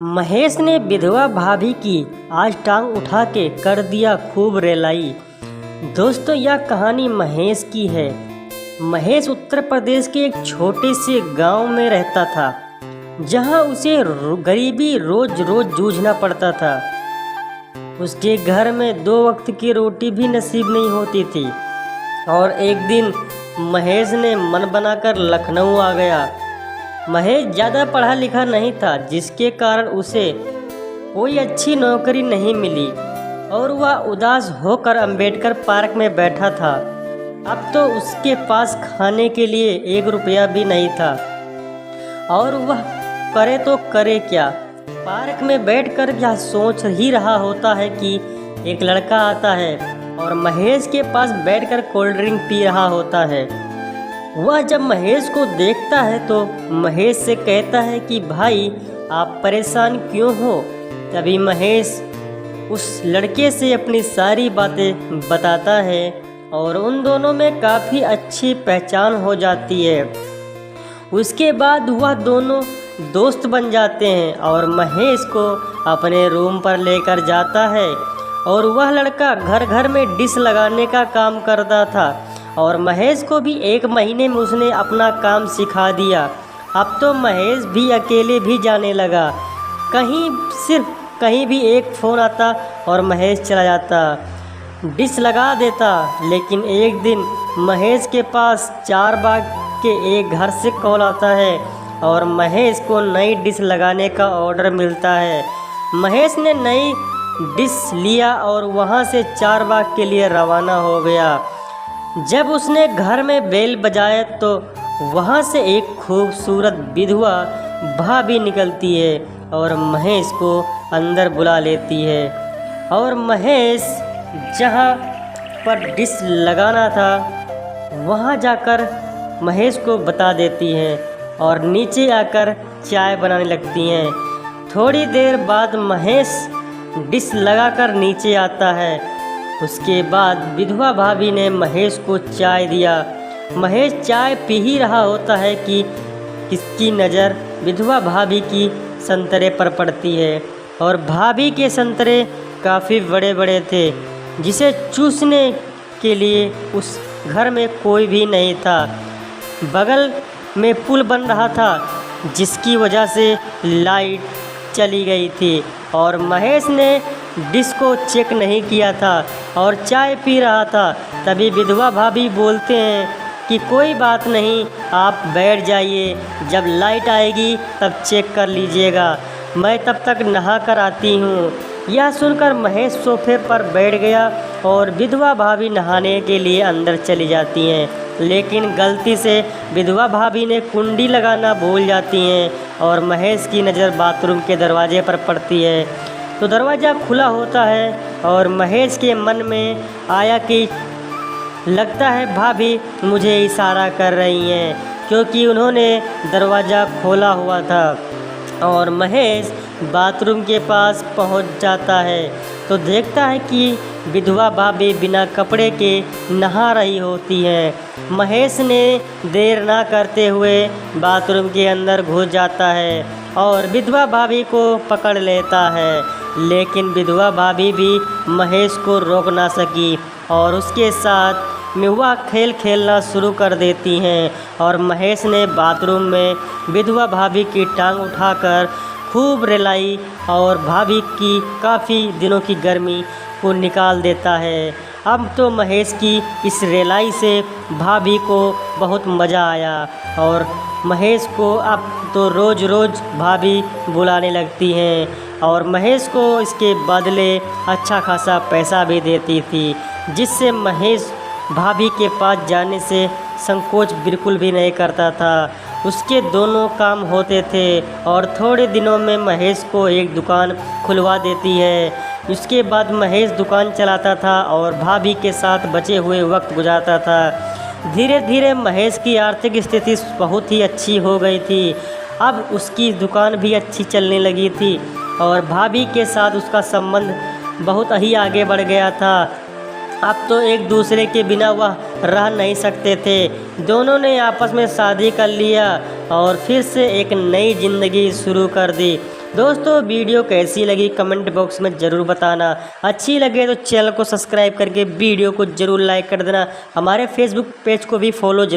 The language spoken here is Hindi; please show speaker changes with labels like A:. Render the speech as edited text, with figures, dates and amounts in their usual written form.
A: महेश ने विधवा भाभी की आज टांग उठा के कर दिया खूब रेलाई। दोस्तों, यह कहानी महेश की है। महेश उत्तर प्रदेश के एक छोटे से गांव में रहता था, जहां उसे गरीबी रोज रोज जूझना पड़ता था। उसके घर में 2 वक्त की रोटी भी नसीब नहीं होती थी। और एक दिन महेश ने मन बनाकर लखनऊ आ गया। महेश ज़्यादा पढ़ा लिखा नहीं था, जिसके कारण उसे कोई अच्छी नौकरी नहीं मिली और वह उदास होकर अंबेडकर पार्क में बैठा था। अब तो उसके पास खाने के लिए 1 रुपया भी नहीं था और वह करे तो करे क्या। पार्क में बैठकर यह सोच ही रहा होता है कि एक लड़का आता है और महेश के पास बैठकर कोल्ड ड्रिंक पी रहा होता है। वह जब महेश को देखता है तो महेश से कहता है कि भाई, आप परेशान क्यों हो। तभी महेश उस लड़के से अपनी सारी बातें बताता है और उन दोनों में काफ़ी अच्छी पहचान हो जाती है। उसके बाद वह दोनों दोस्त बन जाते हैं और महेश को अपने रूम पर लेकर जाता है। और वह लड़का घर घर में डिश लगाने का काम करता था और महेश को भी 1 महीने में उसने अपना काम सिखा दिया। अब तो महेश भी अकेले भी जाने लगा। कहीं भी एक फ़ोन आता और महेश चला जाता, डिश लगा देता। लेकिन एक दिन महेश के पास 4 बाग के एक घर से कॉल आता है और महेश को नई डिश लगाने का ऑर्डर मिलता है। महेश ने नई डिश लिया और वहाँ से 4 बाग के लिए रवाना हो गया। जब उसने घर में बेल बजाया तो वहाँ से एक खूबसूरत विधवा भाभी निकलती है और महेश को अंदर बुला लेती है। और महेश जहाँ पर डिश लगाना था वहाँ जाकर महेश को बता देती है और नीचे आकर चाय बनाने लगती हैं। थोड़ी देर बाद महेश डिश लगाकर नीचे आता है। उसके बाद विधवा भाभी ने महेश को चाय दिया। महेश चाय पी ही रहा होता है कि किसकी नज़र विधवा भाभी की संतरे पर पड़ती है। और भाभी के संतरे काफ़ी बड़े बड़े थे, जिसे चूसने के लिए उस घर में कोई भी नहीं था। बगल में पुल बन रहा था, जिसकी वजह से लाइट चली गई थी और महेश ने डिश को चेक नहीं किया था और चाय पी रहा था। तभी विधवा भाभी बोलते हैं कि कोई बात नहीं, आप बैठ जाइए, जब लाइट आएगी तब चेक कर लीजिएगा, मैं तब तक नहा कर आती हूँ। यह सुनकर महेश सोफे पर बैठ गया और विधवा भाभी नहाने के लिए अंदर चली जाती हैं। लेकिन गलती से विधवा भाभी ने कुंडी लगाना भूल जाती हैं और महेश की नज़र बाथरूम के दरवाजे पर पड़ती है। तो दरवाज़ा खुला होता है और महेश के मन में आया कि लगता है भाभी मुझे इशारा कर रही हैं, क्योंकि उन्होंने दरवाज़ा खोला हुआ था। और महेश बाथरूम के पास पहुंच जाता है तो देखता है कि विधवा भाभी बिना कपड़े के नहा रही होती है। महेश ने देर ना करते हुए बाथरूम के अंदर घुस जाता है और विधवा भाभी को पकड़ लेता है। लेकिन विधवा भाभी भी महेश को रोक ना सकी और उसके साथ में वह खेल खेलना शुरू कर देती हैं। और महेश ने बाथरूम में विधवा भाभी की टांग उठाकर खूब रेलाई और भाभी की काफ़ी दिनों की गर्मी को निकाल देता है। अब तो महेश की इस रेलाई से भाभी को बहुत मज़ा आया और महेश को अब तो रोज़ रोज़ भाभी बुलाने लगती हैं और महेश को इसके बदले अच्छा खासा पैसा भी देती थी, जिससे महेश भाभी के पास जाने से संकोच बिल्कुल भी नहीं करता था। उसके दोनों काम होते थे और थोड़े दिनों में महेश को एक दुकान खुलवा देती है। उसके बाद महेश दुकान चलाता था और भाभी के साथ बचे हुए वक्त गुजारता था। धीरे धीरे महेश की आर्थिक स्थिति बहुत ही अच्छी हो गई थी। अब उसकी दुकान भी अच्छी चलने लगी थी और भाभी के साथ उसका संबंध बहुत ही आगे बढ़ गया था। अब तो एक दूसरे के बिना वह रह नहीं सकते थे। दोनों ने आपस में शादी कर लिया और फिर से एक नई ज़िंदगी शुरू कर दी। दोस्तों वीडियो कैसी लगी कमेंट बॉक्स में ज़रूर बताना। अच्छी लगे तो चैनल को सब्सक्राइब करके वीडियो को ज़रूर लाइक कर देना। हमारे फेसबुक पेज को भी फॉलो